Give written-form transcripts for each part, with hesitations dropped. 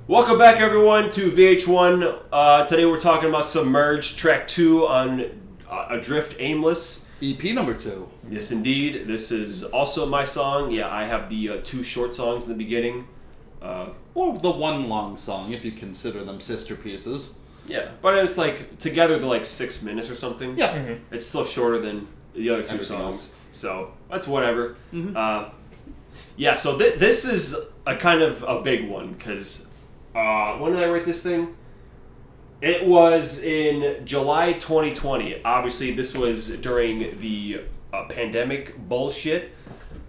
Welcome back, everyone, to VH1. Today we're talking about Submerged, track 2 on Adrift, Aimless. EP number 2. Yes, indeed. This is also my song. Yeah, I have the 2 short songs in the beginning. Or the one long song, if you consider them sister pieces. Yeah, but it's like, together they're like 6 minutes or something. Yeah. Mm-hmm. It's still shorter than the other 2 Everything songs. else. So, that's whatever. Mm-hmm. So this is a kind of a big one, because when did I write this thing? It was in July 2020. Obviously, this was during the pandemic bullshit,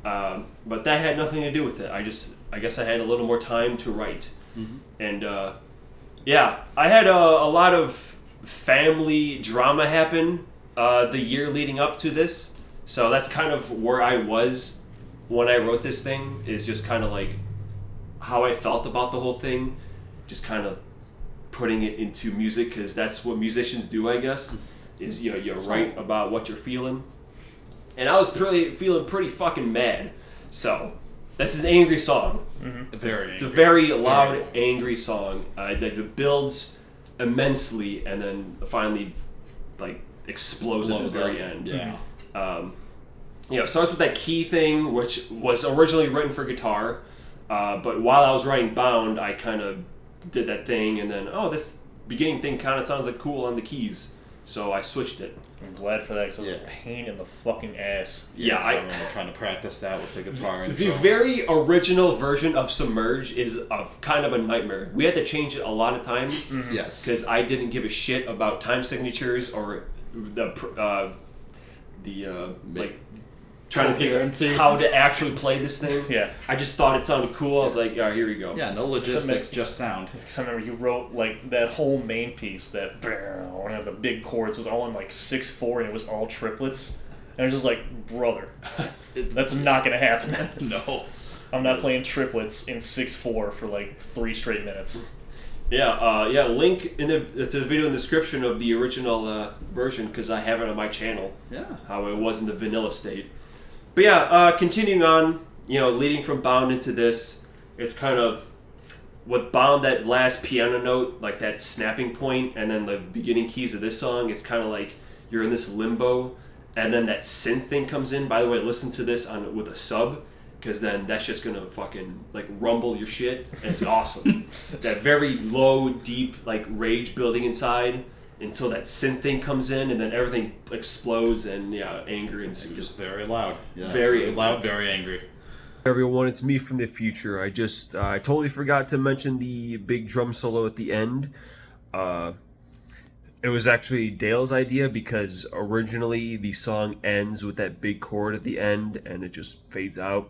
but that had nothing to do with it. I guess I had a little more time to write. Mm-hmm. And I had a lot of family drama happen the year leading up to this, so that's kind of where I was when I wrote this thing, is just kind of like how I felt about the whole thing, just kind of putting it into music, because that's what musicians do, I guess, is you write about what you're feeling. And I was feeling pretty fucking mad, so this is an angry song. Mm-hmm. It's a very loud, angry song that builds immensely and then finally like explodes at the very end. Yeah. It starts with that key thing, which was originally written for guitar, but while I was writing Bound, I kind of did that thing, and then, this beginning thing kind of sounds like cool on the keys, so I switched it. I'm glad for that, because it was a pain in the fucking ass. Yeah, I remember trying to practice that with the guitar. The very original version of Submerge is kind of a nightmare. We had to change it a lot of times. Mm-hmm. Yes. Because I didn't give a shit about time signatures or trying to figure out how to actually play this thing. Yeah. I just thought it sounded cool. I was like, yeah, here we go. Yeah, no logistics, just sound. Because I remember you wrote, like, that whole main piece, that one of the big chords was all in, like, 6/4, and it was all triplets. And I was just like, brother, that's not going to happen. No. I'm not playing triplets in 6/4 for, like, 3 straight minutes. Yeah, link to the video in the description of the original version, because I have it on my channel. Yeah. How it was in the vanilla state. But yeah, continuing on, leading from Bound into this, it's kind of with Bound, that last piano note, like that snapping point, and then the beginning keys of this song, it's kind of like you're in this limbo, and then that synth thing comes in. By the way, listen to this with a sub, because then that's just gonna fucking like rumble your shit. And it's awesome. That very low, deep like rage building inside until that synth thing comes in, and then everything explodes, and anger ensues. Just very loud. Yeah, very loud, very angry. Everyone, it's me from the future. I totally forgot to mention the big drum solo at the end. It was actually Dale's idea, because originally the song ends with that big chord at the end and it just fades out.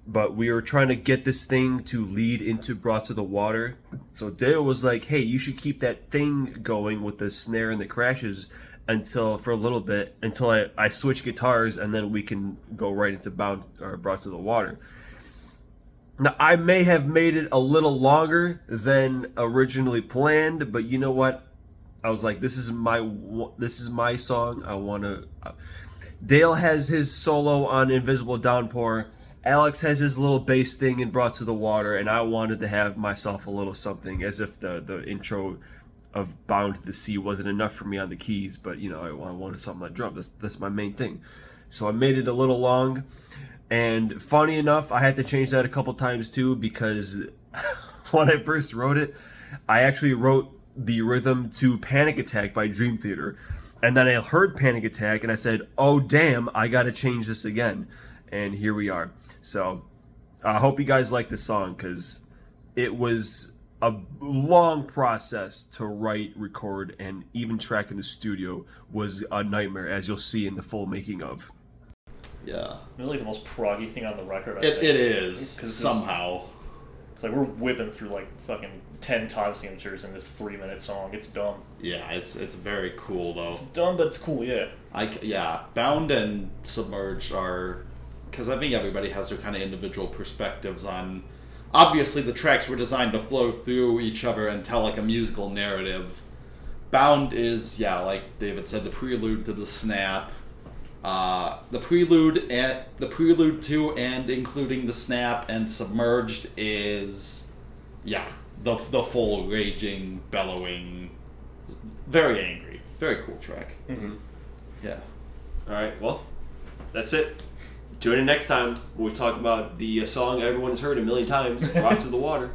But we were trying to get this thing to lead into Brought to the Water. So Dale was like, hey, you should keep that thing going with the snare and the crashes for a little bit, until I switch guitars, and then we can go right into Bound or Brought to the Water. Now, I may have made it a little longer than originally planned, but you know what? I was like, this is my song. I want to... Dale has his solo on Invisible Downpour. Alex has his little bass thing in Brought to the Water, and I wanted to have myself a little something, as if the intro of Bound to the Sea wasn't enough for me on the keys, but I wanted something on drum. That's my main thing. So I made it a little long, and funny enough, I had to change that a couple times too, because when I first wrote it, I actually wrote the rhythm to Panic Attack by Dream Theater, and then I heard Panic Attack and I said, oh damn, I gotta change this again. And here we are. So I hope you guys like this song, because it was a long process to write, record, and even track in the studio was a nightmare, as you'll see in the full making of. Yeah. It was like the most proggy thing on the record, I think. It is, somehow. It's like we're whipping through like fucking 10 time signatures in this 3-minute song. It's dumb. Yeah, it's very cool though. It's dumb, but it's cool, yeah. Bound and Submerged are... Because I think everybody has their kind of individual perspectives on... Obviously, the tracks were designed to flow through each other and tell like a musical narrative. Bound is, like David said, the prelude to the snap. The prelude to and including the snap, and Submerged is, the full raging, bellowing, very angry, very cool track. Mm-hmm. Yeah. All right, well, that's it. Tune in next time when we talk about the song everyone's heard a million times, Rocks of the Water.